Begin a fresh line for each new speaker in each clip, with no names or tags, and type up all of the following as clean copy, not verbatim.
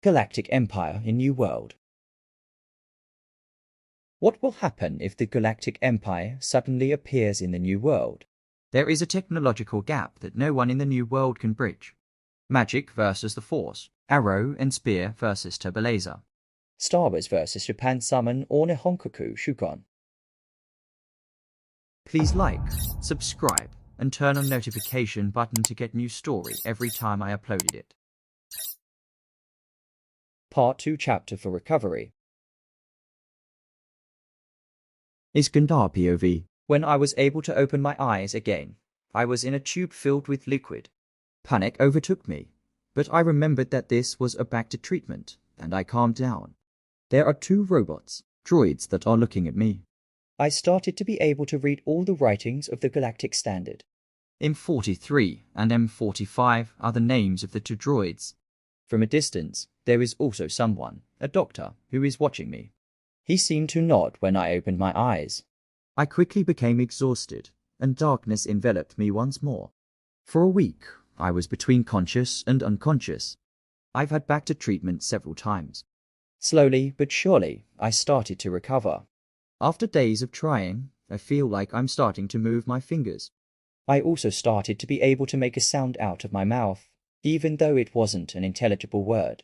Galactic Empire in New World. What will happen if the Galactic Empire suddenly appears in the New World?
There is a technological gap that no one in the New World can bridge. Magic versus the Force. Arrow and spear versus turbolaser.
Starwars versus Japan summon or Nihonkaku Shoukan.
Please like, subscribe, and turn on notification button to get new story every time I uploaded it.
Part 2 Chapter for Recovery.
Iskandar POV.
When I was able to open my eyes again, I was in a tube filled with liquid.
Panic overtook me, but I remembered that this was a back to treatment, and I calmed down. There are 2 robots, droids, that are looking at me.
I started to be able to read all the writings of the Galactic Standard.
M43 and M45 are the names of the 2 droids.
From a distance, there is also someone, a doctor, who is watching me. He seemed to nod when I opened my eyes.
I quickly became exhausted, and darkness enveloped me once more. For a week, I was between conscious and unconscious. I've had back to treatment several times.
Slowly but surely, I started to recover.
After days of trying, I feel like I'm starting to move my fingers.
I also started to be able to make a sound out of my mouth, even though it wasn't an intelligible word.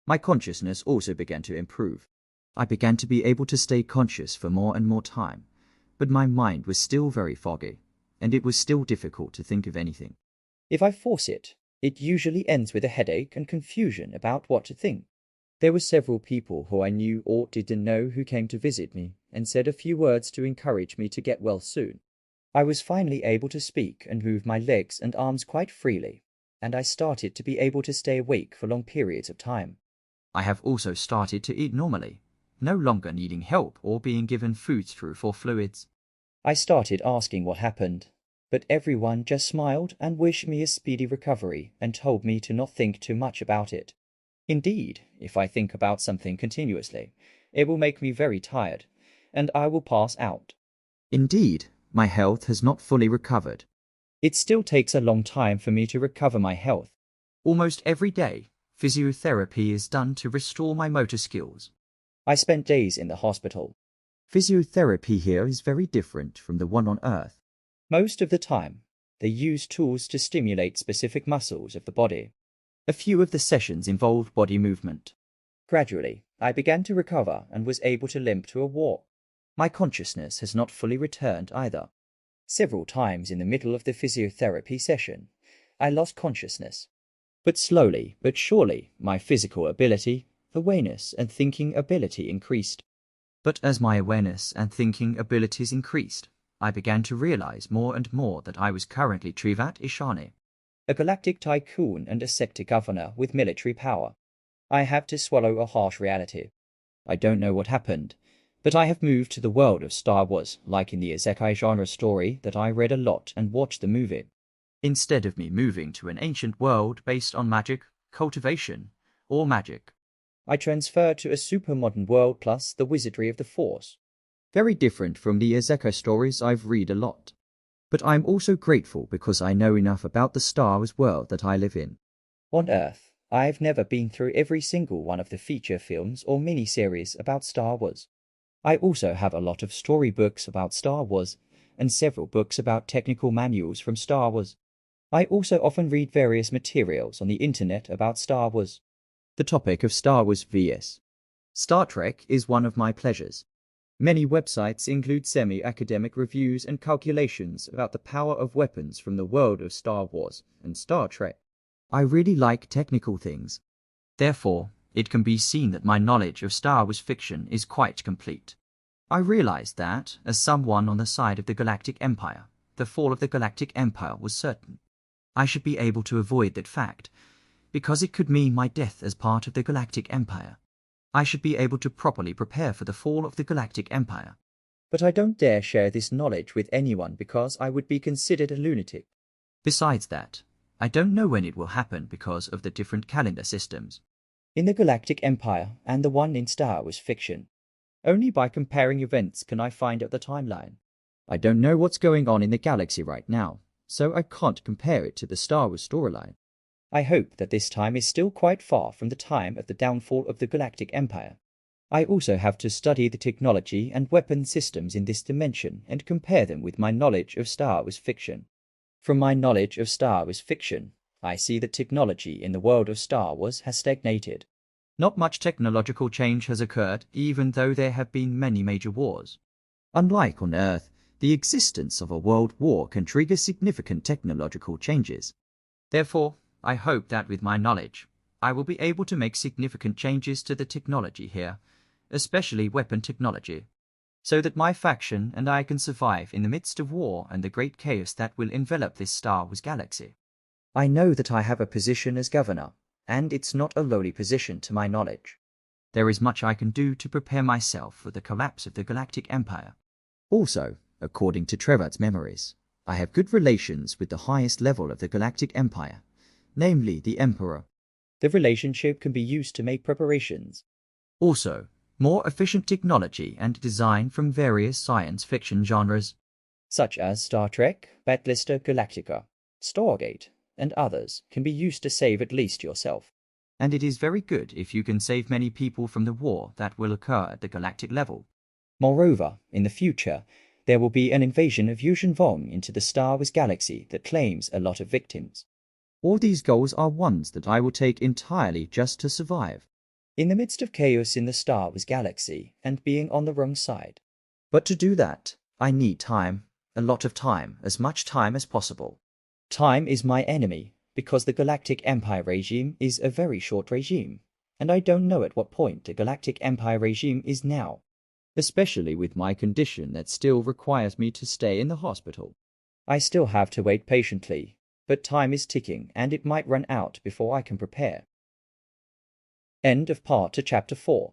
My consciousness also began to improve. I began to be able to stay conscious for more and more time, but my mind was still very foggy, and it was still difficult to think of anything.
If I force it, it usually ends with a headache and confusion about what to think. There were several people who I knew or didn't know who came to visit me and said a few words to encourage me to get well soon. I was finally able to speak and move my legs and arms quite freely, and I started to be able to stay awake for long periods of time.
I have also started to eat normally, no longer needing help or being given food through for fluids.
I started asking what happened, but everyone just smiled and wished me a speedy recovery and told me to not think too much about it. Indeed, if I think about something continuously, it will make me very tired, and I will pass out.
Indeed, my health has not fully recovered.
It still takes a long time for me to recover my health.
Almost every day, physiotherapy is done to restore my motor skills.
I spent days in the hospital.
Physiotherapy here is very different from the one on Earth.
Most of the time, they use tools to stimulate specific muscles of the body. A few of the sessions involved body movement. Gradually, I began to recover and was able to limp to a walk. My consciousness has not fully returned either. Several times in the middle of the physiotherapy session, I lost consciousness. But slowly but surely, my physical ability, awareness and thinking ability increased.
But as my awareness and thinking abilities increased, I began to realize more and more that I was currently Trivat Ishani,
a galactic tycoon and a sector governor with military power. I have to swallow a harsh reality. I don't know what happened, but I have moved to the world of Star Wars, like in the isekai genre story that I read a lot and watched the movie.
Instead of me moving to an ancient world based on magic, cultivation, or magic,
I transferred to a super modern world plus the wizardry of the Force.
Very different from the isekai stories I've read a lot. But I'm also grateful because I know enough about the Star Wars world that I live in.
On Earth, I've never been through every single one of the feature films or mini-series about Star Wars. I also have a lot of storybooks about Star Wars, and several books about technical manuals from Star Wars. I also often read various materials on the internet about Star Wars.
The topic of Star Wars vs. Star Trek is one of my pleasures. Many websites include semi-academic reviews and calculations about the power of weapons from the world of Star Wars and Star Trek. I really like technical things. Therefore, it can be seen that my knowledge of Star Wars fiction is quite complete. I realized that, as someone on the side of the Galactic Empire, the fall of the Galactic Empire was certain. I should be able to avoid that fact, because it could mean my death as part of the Galactic Empire. I should be able to properly prepare for the fall of the Galactic Empire.
But I don't dare share this knowledge with anyone because I would be considered a lunatic.
Besides that, I don't know when it will happen because of the different calendar systems.
In the Galactic Empire and the one in Star Wars fiction, only by comparing events can I find out the timeline.
I don't know what's going on in the galaxy right now, so I can't compare it to the Star Wars storyline.
I hope that this time is still quite far from the time of the downfall of the Galactic Empire. I also have to study the technology and weapon systems in this dimension and compare them with my knowledge of Star Wars fiction. From my knowledge of Star Wars fiction, I see that technology in the world of Star Wars has stagnated.
Not much technological change has occurred, even though there have been many major wars. Unlike on Earth, the existence of a world war can trigger significant technological changes. Therefore, I hope that with my knowledge, I will be able to make significant changes to the technology here, especially weapon technology, so that my faction and I can survive in the midst of war and the great chaos that will envelop this Star Wars galaxy.
I know that I have a position as governor, and it's not a lowly position to my knowledge.
There is much I can do to prepare myself for the collapse of the Galactic Empire. Also, according to Trevor's memories, I have good relations with the highest level of the Galactic Empire, namely the Emperor.
The relationship can be used to make preparations.
Also, more efficient technology and design from various science fiction genres,
such as Star Trek, Battlestar Galactica, Stargate, and others, can be used to save at least yourself.
And it is very good if you can save many people from the war that will occur at the galactic level.
Moreover, in the future, there will be an invasion of Yushin Vong into the Star Wars galaxy that claims a lot of victims.
All these goals are ones that I will take entirely just to survive.
In the midst of chaos in the Star Wars galaxy and being on the wrong side. But to do that, I need time, a lot of time, as much time as possible. Time is my enemy, because the Galactic Empire regime is a very short regime, and I don't know at what point the Galactic Empire regime is now.
Especially with my condition that still requires me to stay in the hospital.
I still have to wait patiently, but time is ticking and it might run out before I can prepare. End of part to chapter 4.